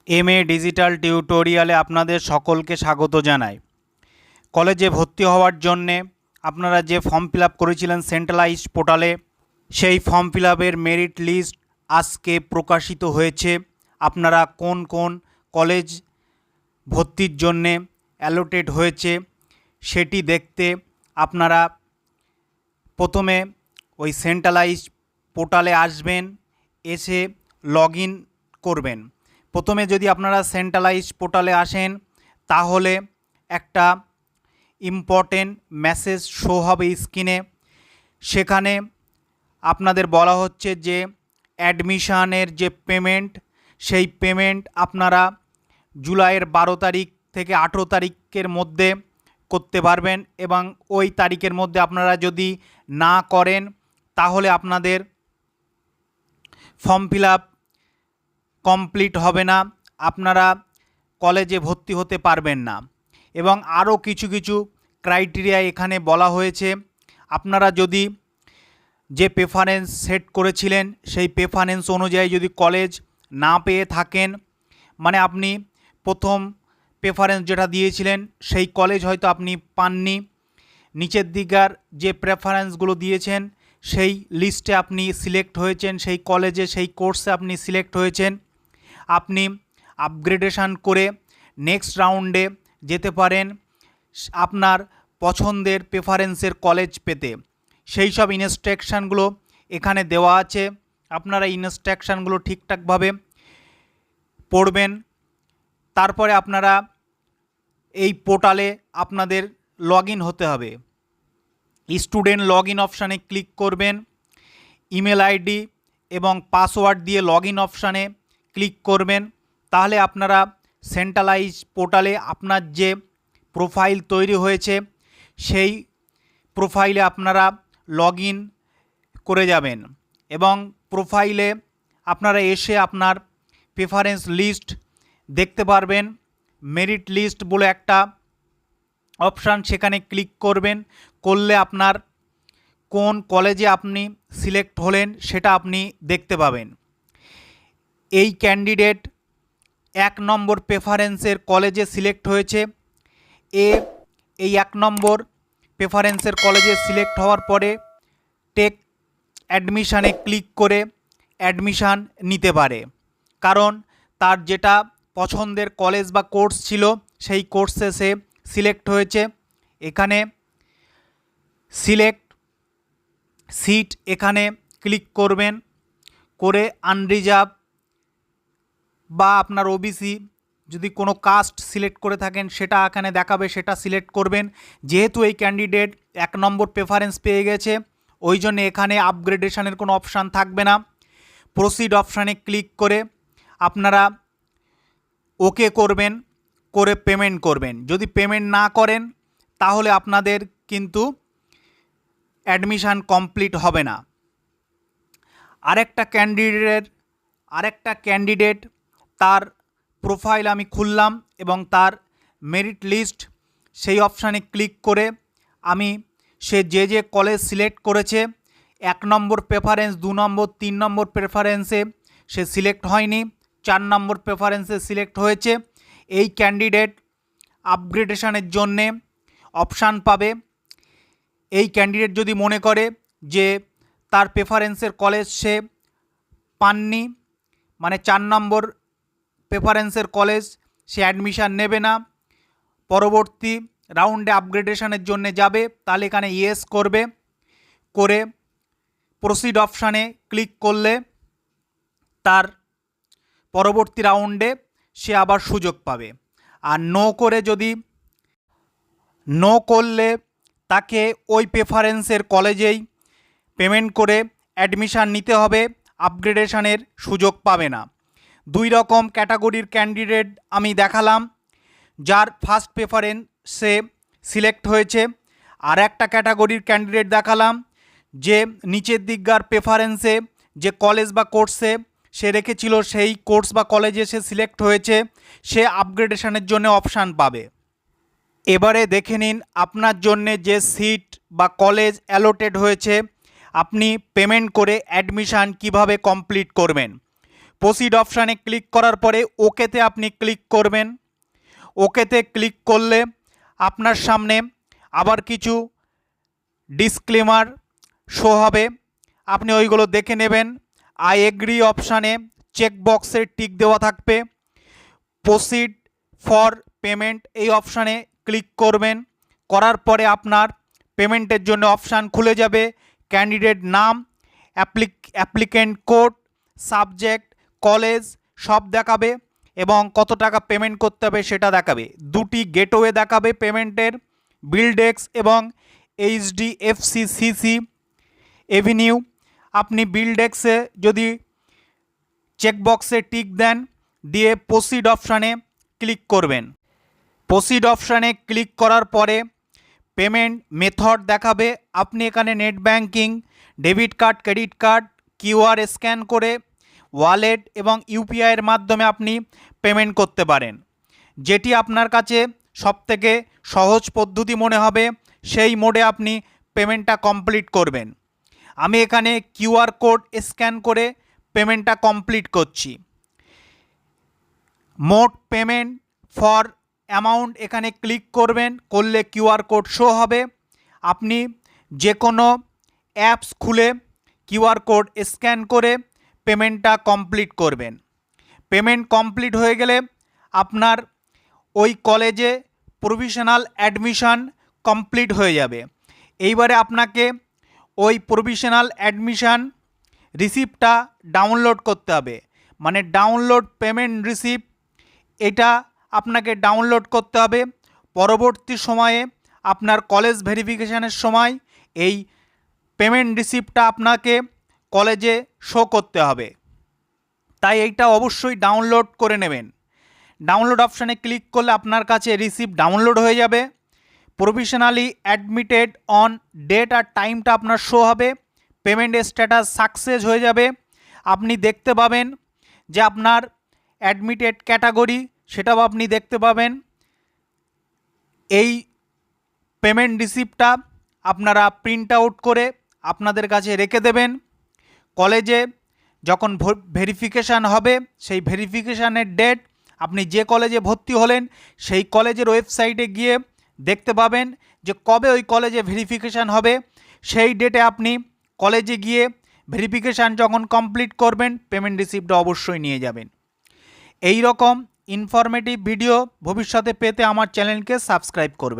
MA digital টিউটোরিয়ালে আপনাদের সকলকে স্বাগত জানাই। কলেজে ভর্তি হওয়ার জন্যে আপনারা যে ফর্ম ফিল আপ করেছিলেন সেন্ট্রালাইজড পোর্টালে, সেই ফর্ম ফিল আপের মেরিট লিস্ট আজকে প্রকাশিত হয়েছে। আপনারা কোন কোন কলেজ ভর্তির জন্যে অ্যালোটেড হয়েছে সেটি দেখতে আপনারা প্রথমে ওই সেন্ট্রালাইজড পোর্টালে আসবেন, এসে লগ ইন করবেন। প্রথমে যদি আপনারা সেন্ট্রালাইজড পোর্টালে আসেন তাহলে একটা ইম্পর্টেন্ট মেসেজ শো হবে স্ক্রিনে। সেখানে আপনাদের বলা হচ্ছে যে অ্যাডমিশনের যে পেমেন্ট, সেই পেমেন্ট আপনারা জুলাইয়ের 12 তারিখ থেকে 18 তারিখের মধ্যে করতে পারবেন, এবং ওই তারিখের মধ্যে আপনারা যদি না করেন তাহলে আপনাদের ফর্ম ফিল আপ কমপ্লিট হবে না, আপনারা কলেজে ভর্তি হতে পারবেন না। এবং আরও কিছু কিছু ক্রাইটেরিয়া এখানে বলা হয়েছে। আপনারা যদি যে প্রেফারেন্স সেট করেছিলেন সেই প্রেফারেন্স অনুযায়ী যদি কলেজ না পেয়ে থাকেন, মানে আপনি প্রথম প্রেফারেন্স যেটা দিয়েছিলেন সেই কলেজ হয়তো আপনি পাননি, নিচের দিকার যে প্রেফারেন্সগুলো দিয়েছেন সেই লিস্টে আপনি সিলেক্ট হয়েছেন, সেই কলেজে সেই কোর্সে আপনি সিলেক্ট হয়েছেন, আপনি আপগ্রেডেশন করে নেক্সট রাউন্ডে যেতে পারেন আপনার পছন্দের প্রেফারেন্সের কলেজ পেতে। সেই সব ইনস্ট্রাকশানগুলো এখানে দেওয়া আছে। আপনারা ইনস্ট্রাকশানগুলো ঠিকঠাকভাবে পড়বেন। তারপরে আপনারা এই পোর্টালে আপনাদের লগ ইন হতে হবে। স্টুডেন্ট লগ ইন অপশানে ক্লিক করবেন, ইমেল আইডি এবং পাসওয়ার্ড দিয়ে লগ ইন অপশানে ক্লিক করবেন। তাহলে আপনারা সেন্ট্রালাইজ পোর্টালে আপনার যে প্রোফাইল তৈরি হয়েছে সেই প্রোফাইলে আপনারা লগ ইন করে যাবেন, এবং প্রোফাইলে আপনারা এসে আপনার প্রেফারেন্স লিস্ট দেখতে পারবেন। মেরিট লিস্ট বলে একটা অপশান, সেখানে ক্লিক করবেন। করলে আপনার কোন কলেজে আপনি সিলেক্ট হলেন সেটা আপনি দেখতে পাবেন। এই ক্যান্ডিডেট 1 নম্বর প্রেফারেন্সের কলেজে সিলেক্ট হয়েছে। এই 1 নম্বর প্রেফারেন্সের কলেজে সিলেক্ট হওয়ার পরে টেক অ্যাডমিশানে ক্লিক করে অ্যাডমিশান নিতে পারে, কারণ তার যেটা পছন্দের কলেজ বা কোর্স ছিল সেই কোর্সে সে সিলেক্ট হয়েছে। এখানে সিলেক্ট সিট এখানে ক্লিক করবেন, করে আনরিজার্ভ বা আপনার ওবিসি যদি কোনো কাস্ট সিলেক্ট করে থাকেন সেটা এখানে দেখাবে, সেটা সিলেক্ট করবেন। যেহেতু এই ক্যান্ডিডেট 1 নম্বর প্রেফারেন্স পেয়ে গেছে ওই জন্য এখানে আপগ্রেডেশনের কোনো অপশান থাকবে না। প্রসিড অপশানে ক্লিক করে আপনারা ওকে করবেন, করে পেমেন্ট করবেন। যদি পেমেন্ট না করেন তাহলে আপনাদের কিন্তু অ্যাডমিশান কমপ্লিট হবে না। আরেকটা ক্যান্ডিডেট তার প্রোফাইল আমি খুললাম এবং তার মেরিট লিস্ট সেই অপশানে ক্লিক করে আমি সে যে কলেজ সিলেক্ট করেছে 1 নম্বর প্রেফারেন্স, 2 নম্বর, 3 নম্বর প্রেফারেন্সে সে সিলেক্ট হয়নি, 4 নম্বর প্রেফারেন্সে সিলেক্ট হয়েছে। এই ক্যান্ডিডেট আপগ্রেডেশনের জন্যে অপশান পাবে। এই ক্যান্ডিডেট যদি মনে করে যে তার প্রেফারেন্সের কলেজ সে পাননি, মানে 4 নম্বর প্রেফারেন্সের কলেজ সে অ্যাডমিশান নেবে না, পরবর্তী রাউন্ডে আপগ্রেডেশনের জন্য যাবে, তাহলে এখানে ইয়েস করবে, করে প্রসিড অপশানে ক্লিক করলে তার পরবর্তী রাউন্ডে সে আবার সুযোগ পাবে। আর নো করলে তাকে ওই প্রেফারেন্সের কলেজেই পেমেন্ট করে অ্যাডমিশান নিতে হবে, আপগ্রেডেশনের সুযোগ পাবে না। 2 রকম ক্যাটাগরির ক্যান্ডিডেট আমি দেখালাম। যার ফার্স্ট প্রেফারেন্সে সিলেক্ট হয়েছে, আর একটা ক্যাটাগরির ক্যান্ডিডেট দেখালাম যে নিচের দিককার প্রেফারেন্সে যে কলেজ বা কোর্সে সে রেখেছিল সেই কোর্স বা কলেজে সে সিলেক্ট হয়েছে, সে আপগ্রেডেশনের জন্য অপশান পাবে। এবারে দেখে নিন আপনার জন্যে যে সিট বা কলেজ অ্যালোটেড হয়েছে আপনি পেমেন্ট করে অ্যাডমিশান কিভাবে কমপ্লিট করবেন। প্রসিড অপশানে ক্লিক করার পরে ওকেতে আপনি ক্লিক করবেন। ওকেতে ক্লিক করলে আপনার সামনে আবার কিছু ডিসক্লেমার শো হবে, আপনি ওইগুলো দেখে নেবেন। আই এগ্রি অপশানে চেকবক্সের টিক দেওয়া থাকবে। প্রসিড ফর পেমেন্ট এই অপশানে ক্লিক করবেন। করার পরে আপনার পেমেন্টের জন্য অপশান খুলে যাবে। ক্যান্ডিডেট নাম, অ্যাপ্লিকেন্ট কোড, সাবজেক্ট, কলেজ সব দেখাবে এবং কত টাকা পেমেন্ট করতে হবে সেটা দেখাবে। দুটি গেটওয়ে দেখাবে পেমেন্টের, বিলডেক্স এবং HDFC এভিনিউ। আপনি বিলডেক্সে যদি চেকবক্সে টিক দেন দিয়ে প্রসিড অপশানে ক্লিক করবেন। প্রসিড অপশানে ক্লিক করার পরে পেমেন্ট মেথড দেখাবে। আপনি এখানে net banking, debit card, credit card, QR scan করে, ওয়ালেট এবং ইউপিআইয়ের মাধ্যমে আপনি পেমেন্ট করতে পারেন। যেটি আপনার কাছে সবথেকে সহজ পদ্ধতি মনে হবে সেই মোডে আপনি পেমেন্টটা কমপ্লিট করবেন। আমি এখানে QR কোড স্ক্যান করে পেমেন্টটা কমপ্লিট করছি। মোড পেমেন্ট ফর অ্যামাউন্ট এখানে ক্লিক করবেন, করলে QR কোড শো হবে। আপনি যে কোনো অ্যাপস খুলে QR কোড স্ক্যান করে পেমেন্টটা কমপ্লিট করবেন। পেমেন্ট কমপ্লিট হয়ে গেলে আপনার ওই কলেজে প্রভিশনাল অ্যাডমিশন কমপ্লিট হয়ে যাবে। এইবারে আপনাকে ওই প্রভিশনাল অ্যাডমিশন রিসিপ্টটা ডাউনলোড করতে হবে, মানে ডাউনলোড পেমেন্ট রিসিপ্ট, এটা আপনাকে ডাউনলোড করতে হবে। পরবর্তী সময়ে আপনার কলেজ ভেরিফিকেশানের সময় এই পেমেন্ট রিসিপ্টটা আপনাকে কলেজে শো করতে হবে, তাই এইটা অবশ্যই ডাউনলোড করে নেবেন। ডাউনলোড অপশানে ক্লিক করলে আপনার কাছে রিসিপ্ট ডাউনলোড হয়ে যাবে। প্রভিশনালি অ্যাডমিটেড অন ডেট আর টাইমটা আপনার শো হবে। পেমেন্ট স্ট্যাটাস সাকসেস হয়ে যাবে। আপনি দেখতে পাবেন যে আপনার অ্যাডমিটেড ক্যাটাগরি সেটাও আপনি দেখতে পাবেন। এই পেমেন্ট রিসিপ্টটা আপনারা প্রিন্ট আউট করে আপনাদের কাছে রেখে দেবেন। কলেজে যখন ভেরিফিকেশান হবে সেই ভেরিফিকেশানের ডেট আপনি যে কলেজে ভর্তি হলেন সেই কলেজের ওয়েবসাইটে গিয়ে দেখতে পাবেন যে কবে ওই কলেজে ভেরিফিকেশান হবে। সেই ডেটে আপনি কলেজে গিয়ে ভেরিফিকেশান যখন কমপ্লিট করবেন পেমেন্ট রিসিপ্টটা অবশ্যই নিয়ে যাবেন। এই রকম ইনফরমেটিভ ভিডিও ভবিষ্যতে পেতে আমার চ্যানেলকে সাবস্ক্রাইব করবেন।